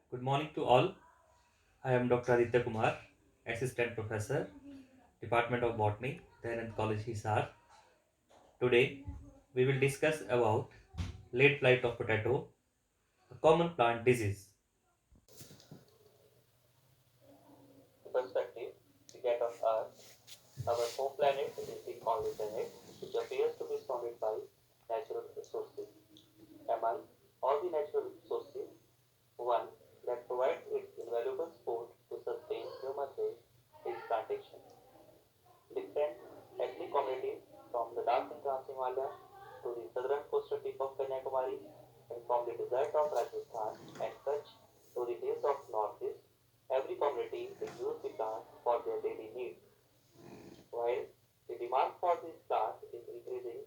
Good morning to all. I am Dr. Kumar, Assistant Professor, Department of Botany, Dayanand College, Hisar. Today, we will discuss about late blight of potato, a common plant disease. Perspective, we get on Earth, our home planet is the only planet which appears to be surrounded by natural resources. Among all the natural resources, one that provides its invaluable support to sustain human race is plantation. Different ethnic communities from the dark Himalaya to the southern coastal tip of Kanyakumari and from the desert of Rajasthan and Kutch to the hills of northeast, every community they use the plant for their daily needs. While the demand for these plants is increasing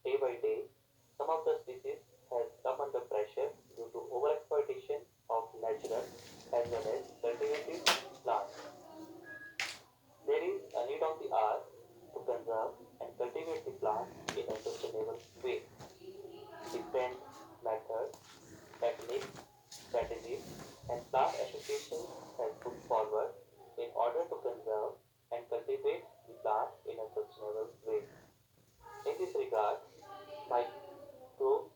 day by day, some of the species has come under pressure due to overexploitation of natural as well as cultivated plants. There is a need of the hour to conserve and cultivate the plant in a sustainable way. Different methods, techniques, strategies, and plant associations have put forward in order to conserve and cultivate the plant in a sustainable way. In this regard, microbes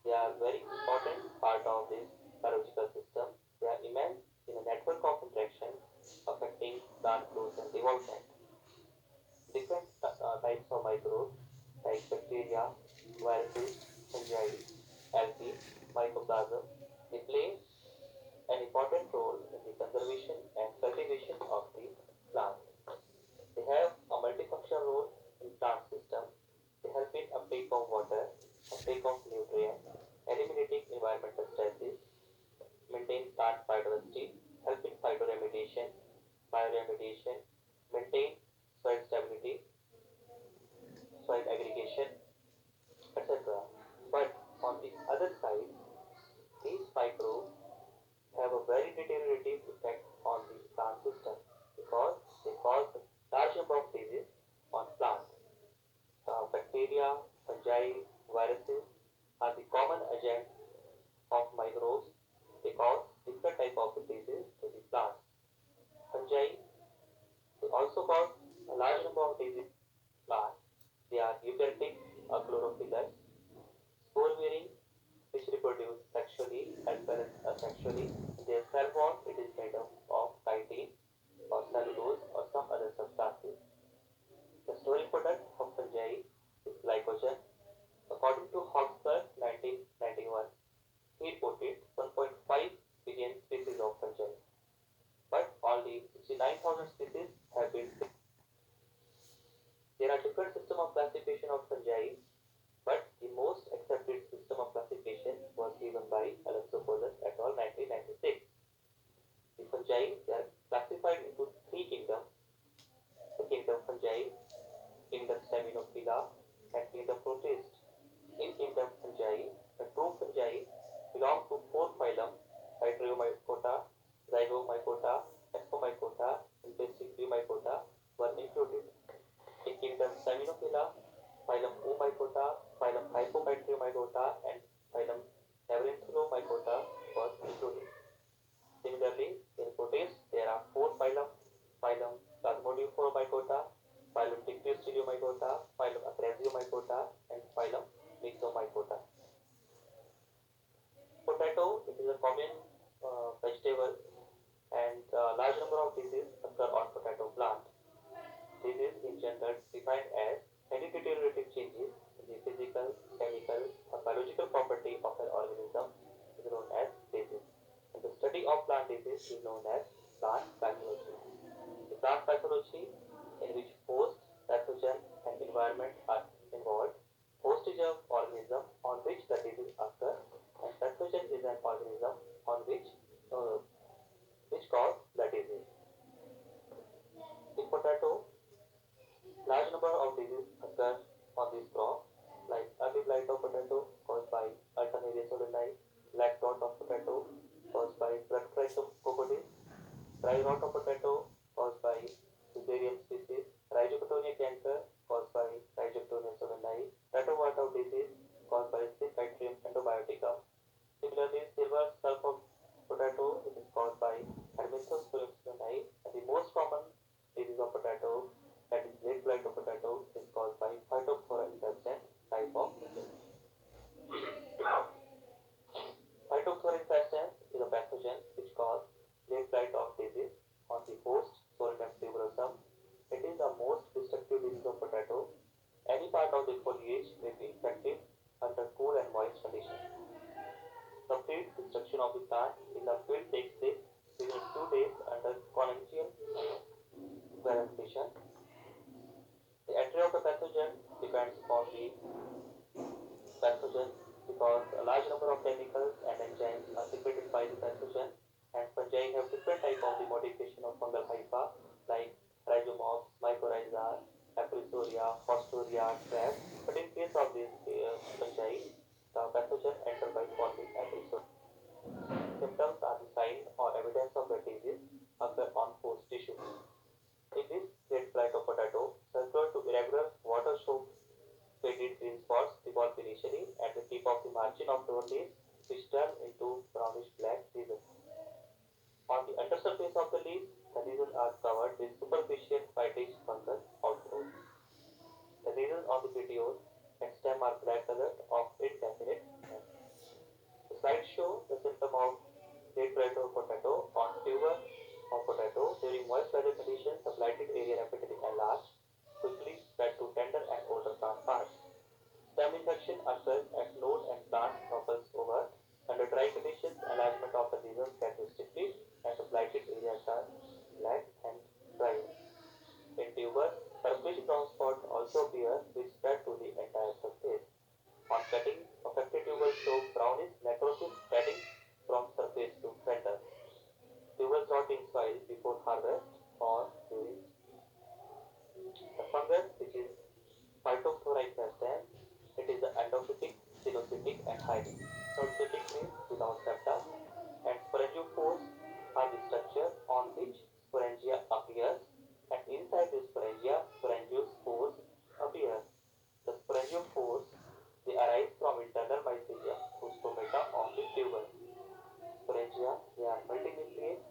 they are very important part of this biological system. They are immense in a network of interactions affecting plant growth and development. Different types of microbes like bacteria, viruses, fungi, algae, mycoplasm, they play an important role in the conservation and cultivation of the plant. They have a multifunctional role in plant system. They help in uptake of water, uptake of nutrients, eliminating environmental stresses, maintain plant biodiversity, help in phytoremediation, bioremediation, maintain soil stability, soil aggregation, etc. But on the other side, these microbes have a very deteriorative effect on the plant system because they cause a large number of diseases on plants. Bacteria, fungi, viruses are the common agents of microbes. They cause different type of diseases to the plants. Fungi they also cause a large number of diseases in plants. They are eukaryotic chlorophyllus, spore bearing, which reproduce sexually as well as asexually. Their cell wall it is made up of chitin or cellulose or some other substances. The storing product of fungi is glycogen. According to Hoxler 1991, he reported 1.5 billion species of fungi, but only 69,000 species have been. There are different systems of classification of fungi, but the most accepted system of classification was given by Alexopoulos et al. 1996. The fungi they are classified into three kingdoms: the kingdom fungi, kingdom Seminophila, and kingdom Protist. In kingdom fungi, the true fungi belong to four phylum: Hydromycota, Zygomycota, Ascomycota, and Basicomycota were included. In kingdom Seminophila, phylum Omycota, phylum Hypobacteriomycota, and phylum Labyrinthulomycota was included. Similarly, in protists, there are four phylum: phylum Plasmodiuphoromycota, phylum Dictyosteliomycota, phylum Acrasiomycota, and phylum Myxomycota. Potato, it is a common vegetable, and a large number of diseases occur on potato plant. Disease in general defined as any deteriorative changes in the physical, chemical, or biological property of an organism is known as disease. And the study of plant disease is known as plant pathology. The plant pathology in which host, pathogen, and environment are involved. Host is an organism on which the disease occurs, and pathogen is an organism on uh, which cause the disease. In potato, large number of diseases occur on this crop, like early blight of potato caused by Alternaria solani, black dot of potato caused by blood crocodile, dry rot of potato caused by Fusarium species, Rhizocotonia canker caused by Rhizocotonia solani, Tatovata disease caused by Symphytrium endobioticum. Similarly, silver sulfur potato the plant in the field takes place within 2 days under congenial verification. The entry of the pathogen depends upon the pathogen because a large number of chemicals and enzymes are secreted by the pathogen, and fungi have different type of the modification of fungal hypha like rhizomops, mycorrhiza, aprisoria, fostoria, traps. But in case of these fungi, the pathogen enter by forming aprisoria. Symptoms are the sign or evidence of the disease occur on host tissue. In this red blight of potato, circular to irregular water-soaked faded green spots develop initially at the tip of the margin of the leaves, which turn into brownish black lesions. On the undersurface of the leaves, the lesions are covered with superficial whitish fungus outgrowth. The lesions on the petiole and stem are black colored of indefinite length. The slides show the symptom of late blight of potato on tuber of potato. During moist weather conditions, the blighted area rapidly enlarged, quickly spread to tender and older plant parts. Stem infection occurs at node and plant bubbles over. Under dry conditions, enlargement of the lesions get restricted and the blighted area turns black and dry. In tuber, purplish brown spots also appear which spread to the entire surface. On cutting, affected tubers show brownish necrosis spreading from surface to center. Tubers rot in soil before harvest or during the fungus, which is Phytophthora infestans. It is the endophytic, xenocytic, and hybrid. Xenocytic means without septa, and sporangiophores are the structure on which sporangia appears, and inside the sporangia, sporangiospores appear. The sporangiophores they arise from internal mycelium whose stomata of the tuber. Sporangia they are multinucleate,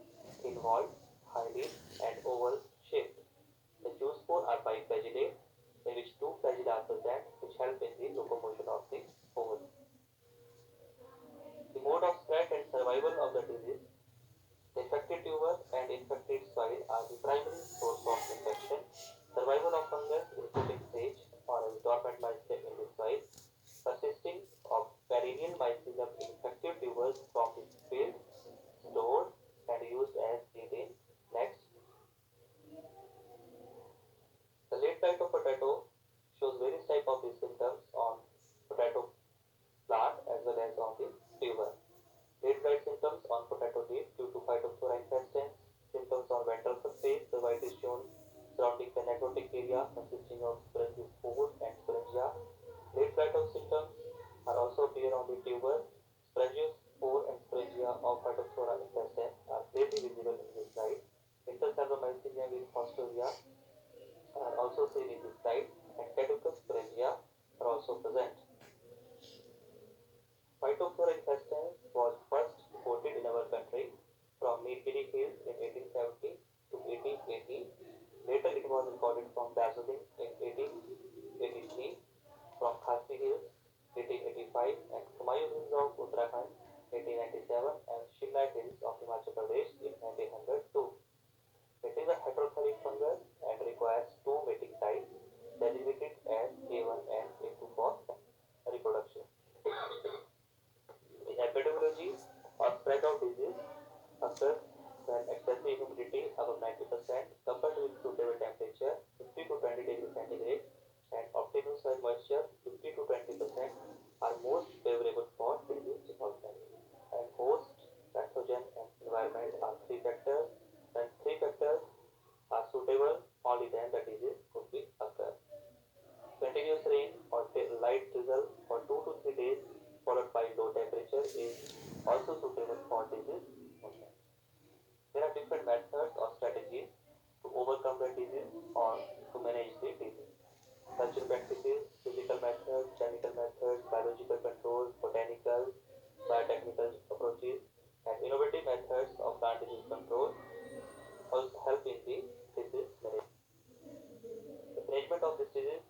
involved, highly, and oval shaped. The zoospore are biflagellate, in which two flagella are present, which help in the locomotion of the ovule. The mode of spread and survival of the disease. The infected tuber and infected soil are the primary source of infection. Survival of fungus in fruiting stage or as dormant mycelium in the soil, persisting of perennial mycelium in infected tubers from the field, stored and used as seed in next. The late blight of potato shows various types of these symptoms on potato plant as well as on the tuber. Late blight symptoms on potato leaf due to Phytophthora infestans. Symptoms on ventral surface. The white is shown surrounding the necrotic area consisting of sporangiospores and sporangia. Late blight of symptoms are also appear on the tuber. Sporangiospore and sporangia of Phytophthora infestans are clearly visible in this slide. Intercellular mycelium with Fostoria are also seen in this slide, and caducous sporangia are also present. Phytophthora infestans was first reported in our country from Nilgiri Hills in 1870 to 1880. Later it was recorded from Darjeeling in 1883, from Khasi Hills 1885, and Kumayu Hills of Uttarakhand 1897, and Shimla Hills of Himachal Pradesh in 1902. It is a heterophytic fungus and requires two mating sites designated as A1 and A2 for reproduction. The epidemiology or spread of disease occurs when excessive humidity above 90% coupled with suitable temperature 50 to 20 degrees centigrade and optimum soil moisture 50 to 20% are most favorable for disease development. And host, pathogen and environment are three factors. When three factors are suitable, only then the disease could be occur. Continuous rain or light drizzle for 2 to 3 days followed by low temperature is also suitable for disease movement. There are different methods or strategies to overcome the disease or to manage the disease. Culture practices, physical methods, chemical methods, biological controls, botanical, biotechnical approaches, and innovative methods of plant disease control also help in the disease management. The management of this disease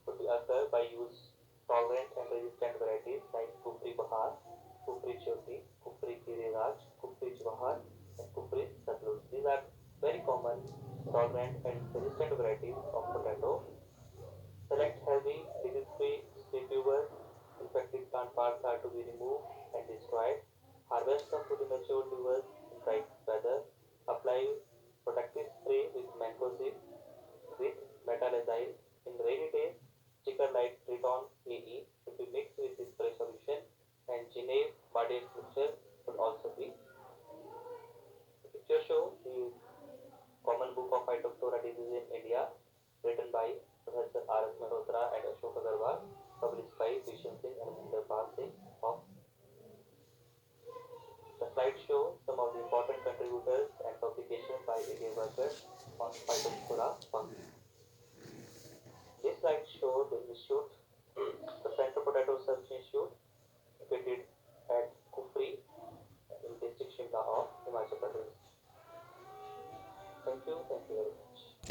could be occur by use tolerant and resistant varieties like Kupri Bahar, Kupri Jyoti, Kupri Giriraj, Kupri Jawahar, and Kupri Satlus. These are very common tolerant and resistant varieties of potato. Select healthy, disease-free, stay tubers. Infected plant parts are to be removed and destroyed. Harvest some fully mature levers in bright weather. Apply protective spray with mancozeb with metalazyl. In rainy days, sticker like Triton AE should be mixed with this spray solution, and Geneve bardet mixture should also be. The picture shows the Common Book of Phytophthora Disease in India, written by Professor R.S. Malhotra and Ashok Agarwal, published by Vishnu Singh and Minderpal Singh of. The slides show some of the important contributors and publications by Indian workers on Phytophthora fungi. This slide shows the Institute